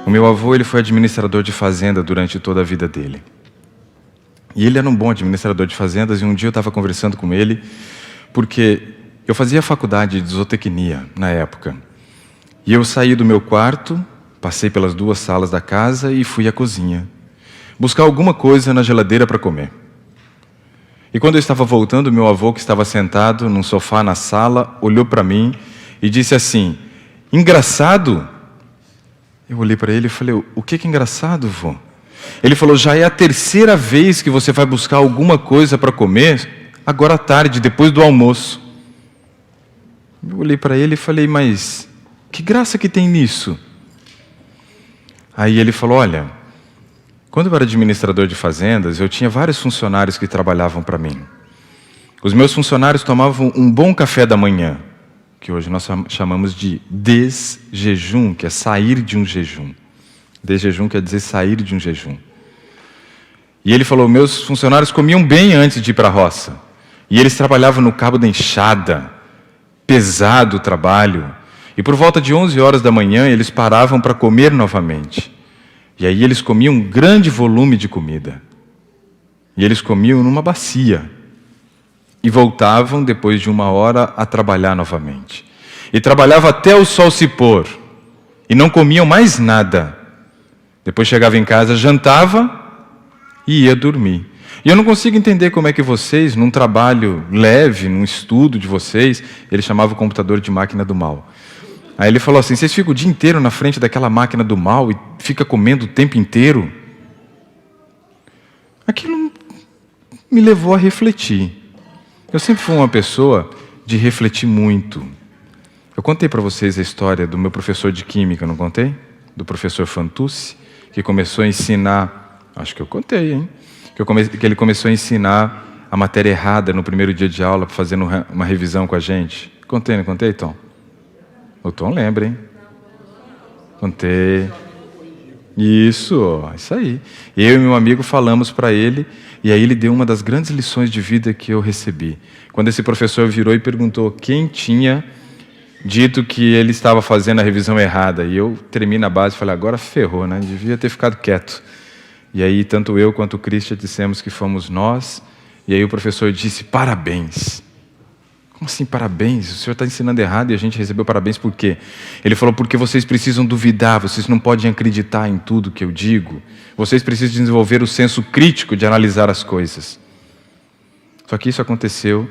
O meu avô, ele foi administrador de fazenda durante toda a vida dele. E ele era um bom administrador de fazendas, e um dia eu estava conversando com ele, porque eu fazia faculdade de zootecnia na época. E eu saí do meu quarto, passei pelas 2 salas da casa e fui à cozinha, buscar alguma coisa na geladeira para comer. E quando eu estava voltando, meu avô, que estava sentado num sofá na sala, olhou para mim e disse assim: engraçado? Eu olhei para ele e falei: o que é engraçado, vô? Ele falou: já é a 3ª vez que você vai buscar alguma coisa para comer, agora à tarde, depois do almoço. Eu olhei para ele e falei: mas que graça que tem nisso? Aí ele falou: olha, quando eu era administrador de fazendas, eu tinha vários funcionários que trabalhavam para mim. Os meus funcionários tomavam um bom café da manhã, que hoje nós chamamos de desjejum, que é sair de um jejum. Desjejum quer dizer sair de um jejum. E ele falou: meus funcionários comiam bem antes de ir para a roça. E eles trabalhavam no cabo da enxada, pesado o trabalho. E por volta de 11 horas da manhã, eles paravam para comer novamente. E aí eles comiam um grande volume de comida. E eles comiam numa bacia. E voltavam, depois de 1 hora, a trabalhar novamente. E trabalhavam até o sol se pôr. E não comiam mais nada. Depois chegava em casa, jantava e ia dormir. E eu não consigo entender como é que vocês, num trabalho leve, num estudo de vocês, ele chamava o computador de máquina do mal. Aí ele falou assim: vocês ficam o dia inteiro na frente daquela máquina do mal e ficam comendo o tempo inteiro? Aquilo me levou a refletir. Eu sempre fui uma pessoa de refletir muito. Eu contei para vocês a história do meu professor de química, não contei? Do professor Fantuzzi, que começou a ensinar... Acho que eu contei, hein? Que ele começou a ensinar a matéria errada no primeiro dia de aula, fazendo uma revisão com a gente. Contei, não contei, Tom? O Tom lembra, hein? Contei. Isso aí. Eu e meu amigo falamos para ele, e aí ele deu uma das grandes lições de vida que eu recebi. Quando esse professor virou e perguntou quem tinha dito que ele estava fazendo a revisão errada. E eu tremi na base e falei: agora ferrou, né? Devia ter ficado quieto. E aí tanto eu quanto o Christian dissemos que fomos nós. E aí o professor disse: parabéns. Como assim parabéns? O senhor está ensinando errado e a gente recebeu parabéns por quê? Ele falou: porque vocês precisam duvidar, vocês não podem acreditar em tudo que eu digo. Vocês precisam desenvolver o senso crítico de analisar as coisas. Só que isso aconteceu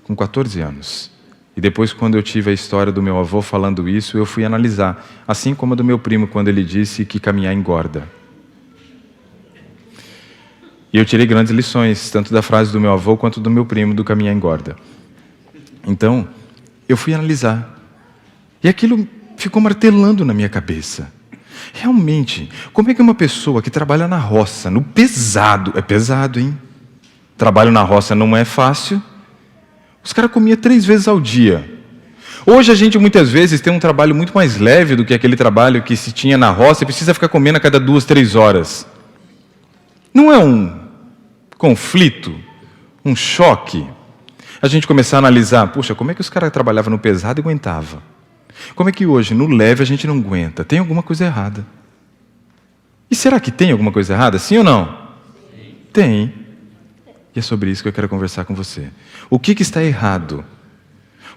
com 14 anos. E depois, quando eu tive a história do meu avô falando isso, eu fui analisar. Assim como a do meu primo, quando ele disse que caminhar engorda. E eu tirei grandes lições, tanto da frase do meu avô, quanto do meu primo, do caminhar engorda. Então, eu fui analisar. E aquilo ficou martelando na minha cabeça. Realmente, como é que uma pessoa que trabalha na roça, no pesado... É pesado, hein? Trabalho na roça não é fácil. Os caras comiam 3 vezes ao dia. Hoje a gente muitas vezes tem um trabalho muito mais leve do que aquele trabalho que se tinha na roça e precisa ficar comendo a cada 2, 3 horas. Não é um conflito, um choque? A gente começar a analisar: puxa, como é que os caras trabalhavam no pesado e aguentavam? Como é que hoje, no leve, a gente não aguenta? Tem alguma coisa errada. E será que tem alguma coisa errada? Sim ou não? Sim. Tem. E é sobre isso que eu quero conversar com você. O que está errado?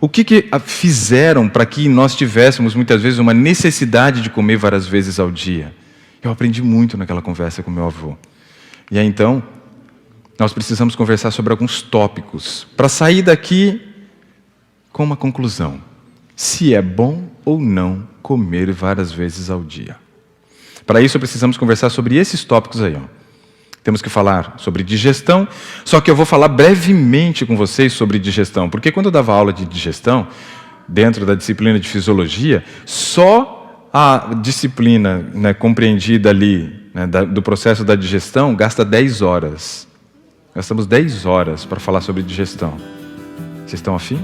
O que fizeram para que nós tivéssemos, muitas vezes, uma necessidade de comer várias vezes ao dia? Eu aprendi muito naquela conversa com meu avô. E aí, então, nós precisamos conversar sobre alguns tópicos para sair daqui com uma conclusão. Se é bom ou não comer várias vezes ao dia. Para isso, precisamos conversar sobre esses tópicos aí, ó. Temos que falar sobre digestão, só que eu vou falar brevemente com vocês sobre digestão, porque quando eu dava aula de digestão, dentro da disciplina de fisiologia, só a disciplina, né, compreendida ali, né, do processo da digestão, gasta 10 horas. Gastamos 10 horas para falar sobre digestão. Vocês estão afim?